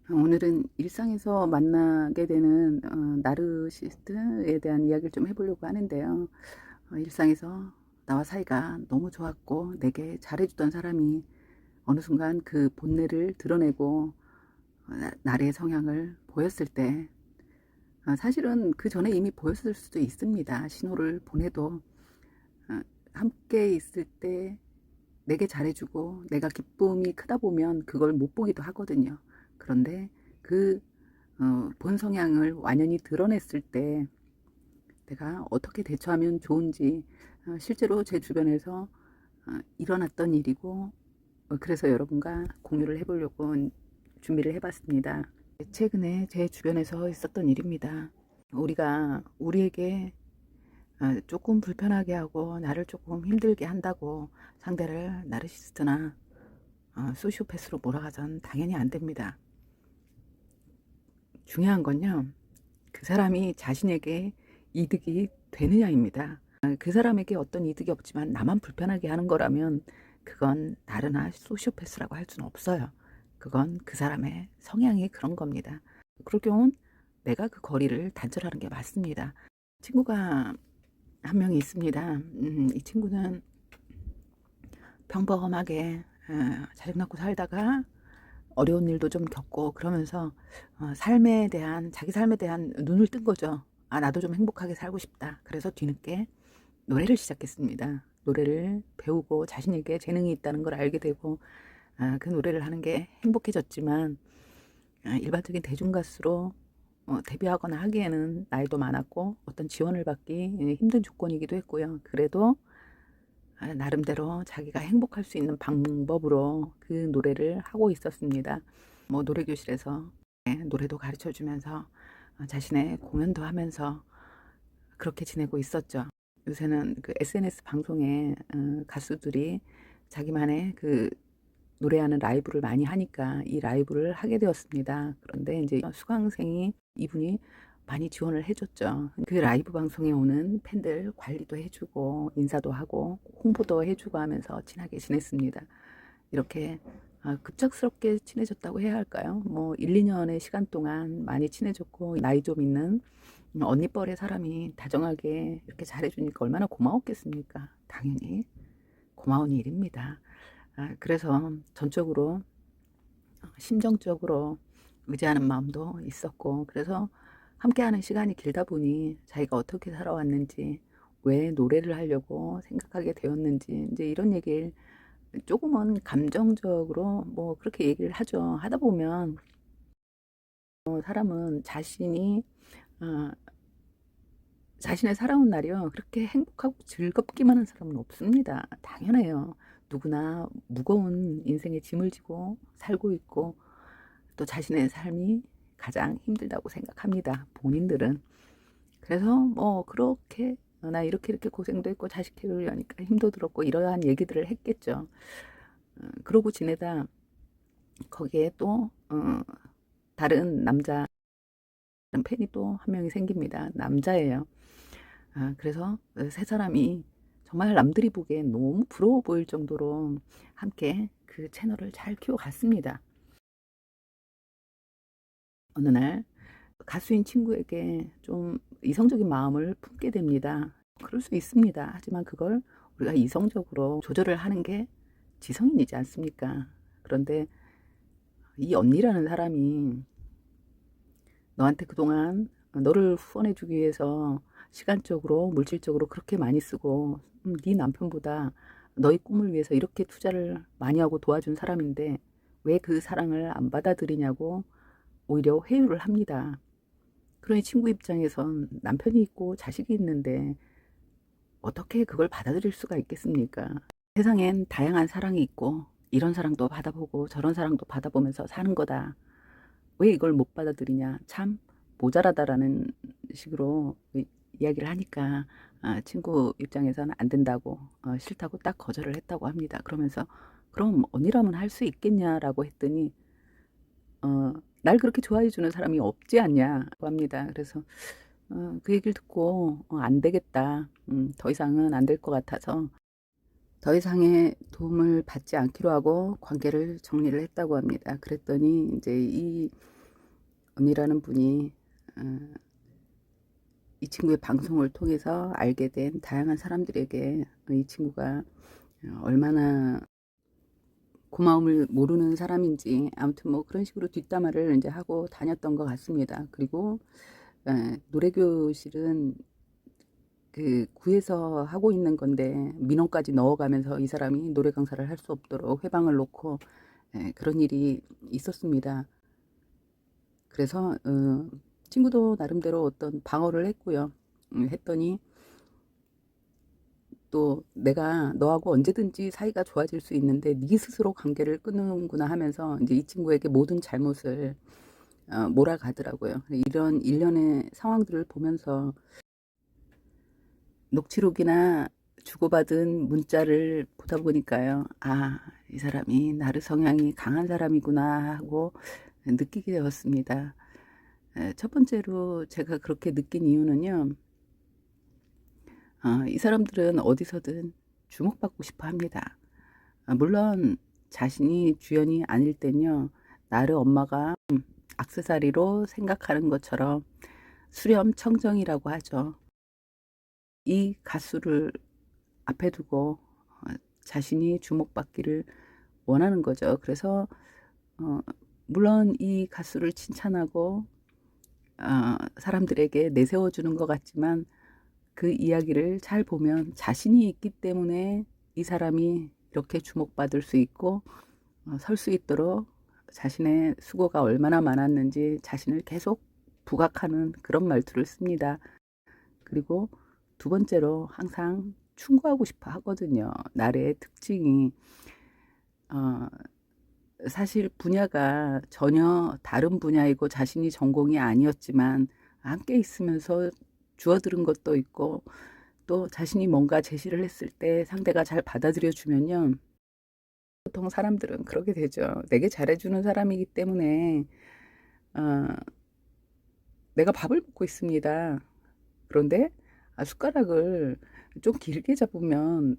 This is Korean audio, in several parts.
오늘은 일상에서 만나게 되는 나르시스트에 대한 이야기를 좀 해보려고 하는데요. 일상에서 나와 사이가 너무 좋았고 내게 잘해주던 사람이 어느 순간 그 본내를 드러내고 나의 성향을 보였을 때, 사실은 그 전에 이미 보였을 수도 있습니다. 신호를 보내도 함께 있을 때 내게 잘해주고 내가 기쁨이 크다 보면 그걸 못 보기도 하거든요. 그런데 그 본 성향을 완연히 드러냈을 때 내가 어떻게 대처하면 좋은지, 실제로 제 주변에서 일어났던 일이고, 그래서 여러분과 공유를 해보려고 준비를 해봤습니다. 최근에 제 주변에서 있었던 일입니다. 우리가 우리에게 조금 불편하게 하고 나를 조금 힘들게 한다고 상대를 나르시스트나 소시오패스로 몰아가선 당연히 안 됩니다. 중요한 건요, 그 사람이 자신에게 이득이 되느냐입니다. 그 사람에게 어떤 이득이 없지만 나만 불편하게 하는 거라면 그건 나르나 소시오패스라고 할 수는 없어요. 그건 그 사람의 성향이 그런 겁니다. 그럴 경우는 내가 그 거리를 단절하는 게 맞습니다. 친구가 한 명이 있습니다. 이 친구는 평범하게 자식낳고 살다가 어려운 일도 좀 겪고 그러면서 삶에 대한, 자기 삶에 대한 눈을 뜬 거죠. 아, 나도 좀 행복하게 살고 싶다. 그래서 뒤늦게 노래를 시작했습니다. 노래를 배우고 자신에게 재능이 있다는 걸 알게 되고, 그 노래를 하는 게 행복해졌지만, 일반적인 대중가수로 데뷔하거나 하기에는 나이도 많았고 어떤 지원을 받기 힘든 조건이기도 했고요. 그래도 나름대로 자기가 행복할 수 있는 방법으로 그 노래를 하고 있었습니다. 뭐 노래교실에서 노래도 가르쳐 주면서 자신의 공연도 하면서 그렇게 지내고 있었죠. 요새는 그 SNS 방송에 가수들이 자기만의 그 노래하는 라이브를 많이 하니까 이 라이브를 하게 되었습니다. 그런데 이제 수강생이 이분이 많이 지원을 해줬죠. 그 라이브 방송에 오는 팬들 관리도 해주고 인사도 하고 홍보도 해주고 하면서 친하게 지냈습니다. 이렇게 급작스럽게 친해졌다고 해야 할까요? 뭐 1, 2년의 시간 동안 많이 친해졌고, 나이 좀 있는 언니뻘의 사람이 다정하게 이렇게 잘해주니까 얼마나 고마웠겠습니까? 당연히 고마운 일입니다. 그래서 전적으로 심정적으로 의지하는 마음도 있었고, 그래서 함께하는 시간이 길다 보니 자기가 어떻게 살아왔는지, 왜 노래를 하려고 생각하게 되었는지, 이제 이런 얘기를 조금은 감정적으로 뭐 그렇게 얘기를 하죠. 하다 보면 사람은 자신이 어, 자신의 살아온 날이요, 그렇게 행복하고 즐겁기만 한 사람은 없습니다. 당연해요. 누구나 무거운 인생의 짐을 지고 살고 있고 또 자신의 삶이 가장 힘들다고 생각합니다. 본인들은. 그래서 뭐 그렇게 나 이렇게 고생도 했고 자식 키우려니까 힘도 들었고 이러한 얘기들을 했겠죠. 그러고 지내다 거기에 또 다른 남자 팬이 또 한 명이 생깁니다. 남자예요. 그래서 세 사람이 정말 남들이 보기엔 너무 부러워 보일 정도로 함께 그 채널을 잘 키워갔습니다. 어느 날 가수인 친구에게 좀 이성적인 마음을 품게 됩니다. 그럴 수 있습니다. 하지만 그걸 우리가 이성적으로 조절을 하는 게 지성인이지 않습니까? 그런데 이 언니라는 사람이 너한테 그동안 너를 후원해주기 위해서 시간적으로, 물질적으로 그렇게 많이 쓰고, 네 남편보다 너의 꿈을 위해서 이렇게 투자를 많이 하고 도와준 사람인데 왜 그 사랑을 안 받아들이냐고 오히려 회유를 합니다. 그러니 친구 입장에선 남편이 있고 자식이 있는데 어떻게 그걸 받아들일 수가 있겠습니까? 세상엔 다양한 사랑이 있고 이런 사랑도 받아보고 저런 사랑도 받아보면서 사는 거다. 왜 이걸 못 받아들이냐? 참 모자라다라는 식으로 이야기를 하니까 친구 입장에서는 안 된다고, 싫다고 딱 거절을 했다고 합니다. 그러면서 그럼 언니라면 할 수 있겠냐라고 했더니 어, 날 그렇게 좋아해 주는 사람이 없지 않냐고 합니다. 그래서 그 얘기를 듣고 안 되겠다. 더 이상은 안 될 것 같아서 더 이상의 도움을 받지 않기로 하고 관계를 정리를 했다고 합니다. 그랬더니 이제 이 은미라는 분이 이 친구의 방송을 통해서 알게 된 다양한 사람들에게 이 친구가 얼마나 고마움을 모르는 사람인지, 아무튼 뭐 그런 식으로 뒷담화를 이제 하고 다녔던 것 같습니다. 그리고 노래교실은 그 구에서 하고 있는 건데 민원까지 넣어가면서 이 사람이 노래 강사를 할 수 없도록 회방을 놓고 그런 일이 있었습니다. 그래서 친구도 나름대로 어떤 방어를 했고요. 했더니 또 내가 너하고 언제든지 사이가 좋아질 수 있는데 네 스스로 관계를 끊는구나 하면서 이제 이 친구에게 모든 잘못을 몰아가더라고요. 이런 일련의 상황들을 보면서 녹취록이나 주고받은 문자를 보다 보니까요. 아, 이 사람이 나르 성향이 강한 사람이구나 하고 느끼게 되었습니다. 첫 번째로 제가 그렇게 느낀 이유는요. 이 사람들은 어디서든 주목받고 싶어 합니다. 물론 자신이 주연이 아닐 땐요. 나르 엄마가 액세서리로 생각하는 것처럼 수렴 청정이라고 하죠. 이 가수를 앞에 두고 자신이 주목받기를 원하는 거죠. 그래서 물론 이 가수를 칭찬하고 사람들에게 내세워주는 것 같지만 그 이야기를 잘 보면 자신이 있기 때문에 이 사람이 이렇게 주목받을 수 있고 설 수 있도록 자신의 수고가 얼마나 많았는지 자신을 계속 부각하는 그런 말투를 씁니다. 그리고 두 번째로 항상 충고하고 싶어 하거든요. 나래의 특징이 사실 분야가 전혀 다른 분야이고 자신이 전공이 아니었지만 함께 있으면서 주워들은 것도 있고 또 자신이 뭔가 제시를 했을 때 상대가 잘 받아들여 주면요. 보통 사람들은 그렇게 되죠. 내게 잘해주는 사람이기 때문에 어, 내가 밥을 먹고 있습니다. 그런데 숟가락을 좀 길게 잡으면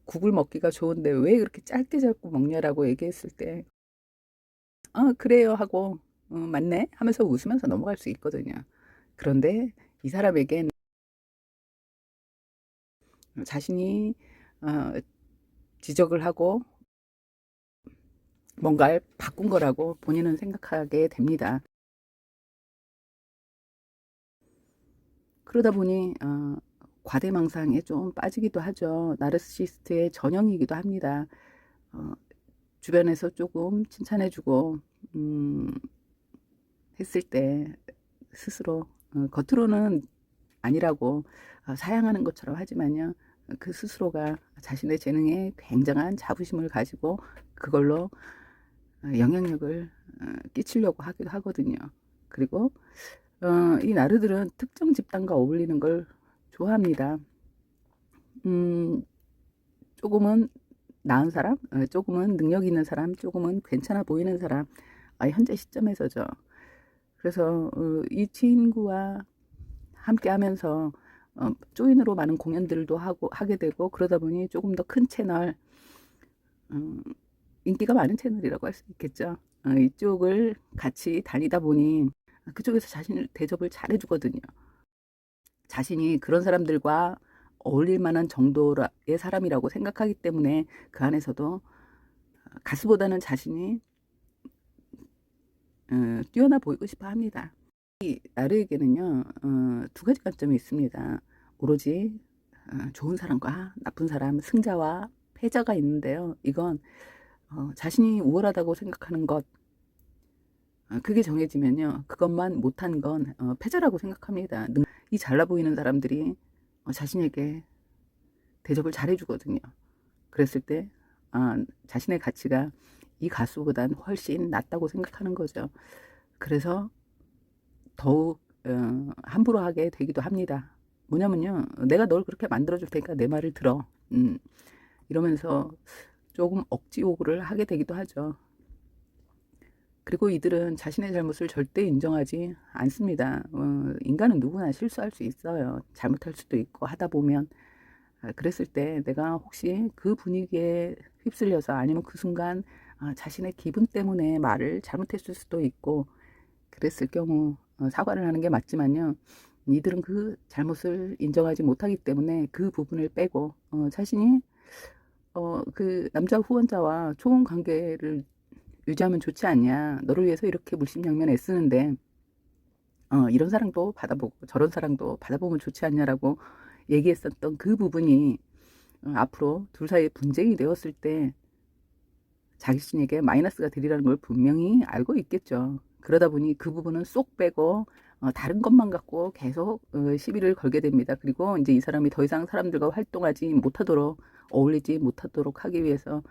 국을 먹기가 좋은데 왜 그렇게 짧게 잡고 먹냐라고 얘기했을 때 그래요 하고 맞네 하면서 웃으면서 넘어갈 수 있거든요. 그런데 이 사람에겐 자신이 지적을 하고 뭔가를 바꾼 거라고 본인은 생각하게 됩니다. 그러다 보니 과대망상에 좀 빠지기도 하죠. 나르시시스트의 전형이기도 합니다. 어, 주변에서 조금 칭찬해주고 했을 때 스스로 겉으로는 아니라고 사양하는 것처럼 하지만요. 그 스스로가 자신의 재능에 굉장한 자부심을 가지고 그걸로 영향력을 끼치려고 하기도 하거든요. 그리고 이 나르들은 특정 집단과 어울리는 걸 좋아합니다. 음, 조금은 나은 사람, 조금은 능력 있는 사람, 조금은 괜찮아 보이는 사람, 현재 시점에서죠. 그래서 이 친구와 함께 하면서 조인으로 많은 공연들도 하게 되고 그러다 보니 조금 더 큰 채널, 인기가 많은 채널이라고 할 수 있겠죠. 이쪽을 같이 다니다 보니 그쪽에서 자신을 대접을 잘 해주거든요. 자신이 그런 사람들과 어울릴 만한 정도의 사람이라고 생각하기 때문에 그 안에서도 가수보다는 자신이 뛰어나 보이고 싶어 합니다. 이 나르에게는요, 두 가지 관점이 있습니다. 오로지 좋은 사람과 나쁜 사람, 승자와 패자가 있는데요. 이건 자신이 우월하다고 생각하는 것, 그게 정해지면요. 그것만 못한 건 패자라고 생각합니다. 이 잘나 보이는 사람들이 자신에게 대접을 잘해주거든요. 그랬을 때 자신의 가치가 이 가수보단 훨씬 낫다고 생각하는 거죠. 그래서 더욱 함부로 하게 되기도 합니다. 뭐냐면요. 내가 널 그렇게 만들어줄 테니까 내 말을 들어. 이러면서 조금 억지 요구를 하게 되기도 하죠. 그리고 이들은 자신의 잘못을 절대 인정하지 않습니다. 인간은 누구나 실수할 수 있어요. 잘못할 수도 있고 하다 보면 그랬을 때 내가 혹시 그 분위기에 휩쓸려서 아니면 그 순간 자신의 기분 때문에 말을 잘못했을 수도 있고 그랬을 경우 사과를 하는 게 맞지만요. 이들은 그 잘못을 인정하지 못하기 때문에 그 부분을 빼고 자신이 그 남자 후원자와 좋은 관계를 유지하면 좋지 않냐. 너를 위해서 이렇게 물심양면 애쓰는데 이런 사랑도 받아보고 저런 사랑도 받아보면 좋지 않냐라고 얘기했었던 그 부분이 앞으로 둘 사이에 분쟁이 되었을 때 자기 자신에게 마이너스가 되리라는 걸 분명히 알고 있겠죠. 그러다 보니 그 부분은 쏙 빼고 다른 것만 갖고 계속 시비를 걸게 됩니다. 그리고 이제 이 사람이 더 이상 사람들과 활동하지 못하도록 어울리지 못하도록 하기 위해서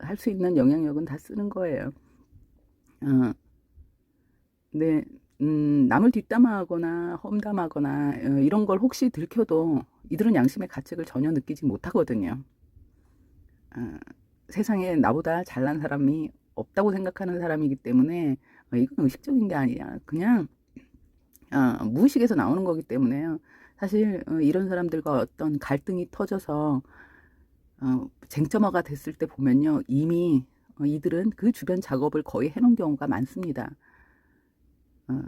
할 수 있는 영향력은 다 쓰는 거예요. 어, 네, 남을 뒷담화하거나 험담하거나 이런 걸 혹시 들켜도 이들은 양심의 가책을 전혀 느끼지 못하거든요. 어, 세상에 나보다 잘난 사람이 없다고 생각하는 사람이기 때문에 이건 의식적인 게 아니야. 그냥 무의식에서 나오는 거기 때문에요. 사실 이런 사람들과 어떤 갈등이 터져서 쟁점화가 됐을 때 보면요. 이미 이들은 그 주변 작업을 거의 해놓은 경우가 많습니다. 어,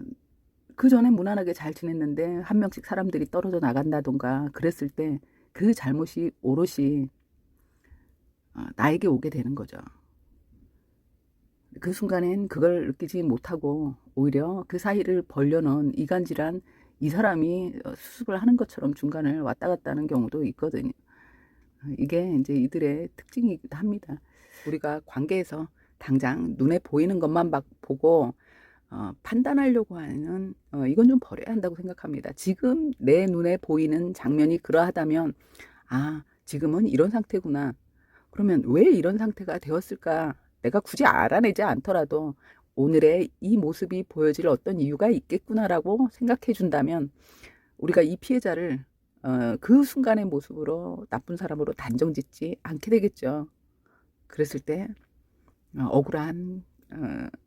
그 전에 무난하게 잘 지냈는데 한 명씩 사람들이 떨어져 나간다던가 그랬을 때 그 잘못이 오롯이 나에게 오게 되는 거죠. 그 순간엔 그걸 느끼지 못하고 오히려 그 사이를 벌려놓은 이간질한 이 사람이 수습을 하는 것처럼 중간을 왔다 갔다 하는 경우도 있거든요. 이게 이제 이들의 특징이기도 합니다. 우리가 관계에서 당장 눈에 보이는 것만 보고 판단하려고 하는 이건 좀 버려야 한다고 생각합니다. 지금 내 눈에 보이는 장면이 그러하다면 지금은 이런 상태구나. 그러면 왜 이런 상태가 되었을까? 내가 굳이 알아내지 않더라도 오늘의 이 모습이 보여질 어떤 이유가 있겠구나라고 생각해 준다면 우리가 이 피해자를 그 순간의 모습으로 나쁜 사람으로 단정짓지 않게 되겠죠. 그랬을 때 억울한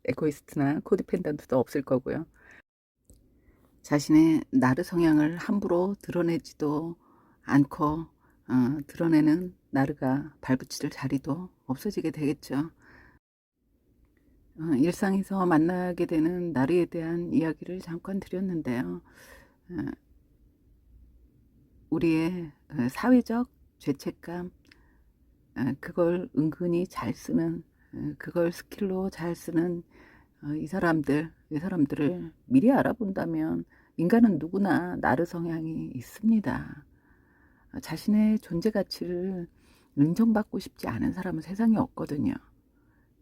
에고이스트나 코디펜던트도 없을 거고요. 자신의 나르 성향을 함부로 드러내지도 않고 드러내는 나르가 발붙일 자리도 없어지게 되겠죠. 일상에서 만나게 되는 나르에 대한 이야기를 잠깐 드렸는데요. 어, 우리의 사회적 죄책감, 그걸 은근히 잘 쓰는, 그걸 스킬로 잘 쓰는 이 사람들을 미리 알아본다면 인간은 누구나 나르 성향이 있습니다. 자신의 존재 가치를 인정받고 싶지 않은 사람은 세상에 없거든요.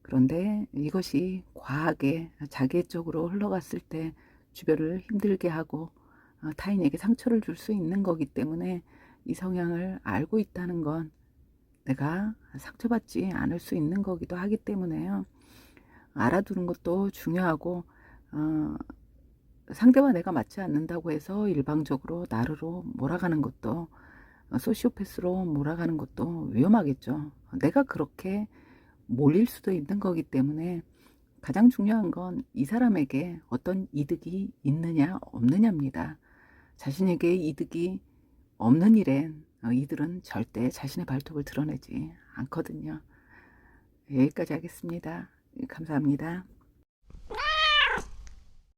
그런데 이것이 과하게 자기 쪽으로 흘러갔을 때 주변을 힘들게 하고 타인에게 상처를 줄 수 있는 거기 때문에 이 성향을 알고 있다는 건 내가 상처받지 않을 수 있는 거기도 하기 때문에요. 알아두는 것도 중요하고 상대와 내가 맞지 않는다고 해서 일방적으로 나르로 몰아가는 것도 소시오패스로 몰아가는 것도 위험하겠죠. 내가 그렇게 몰릴 수도 있는 거기 때문에 가장 중요한 건 이 사람에게 어떤 이득이 있느냐 없느냐입니다. 자신에게 이득이 없는 일엔 이들은 절대 자신의 발톱을 드러내지 않거든요. 여기까지 하겠습니다. 감사합니다.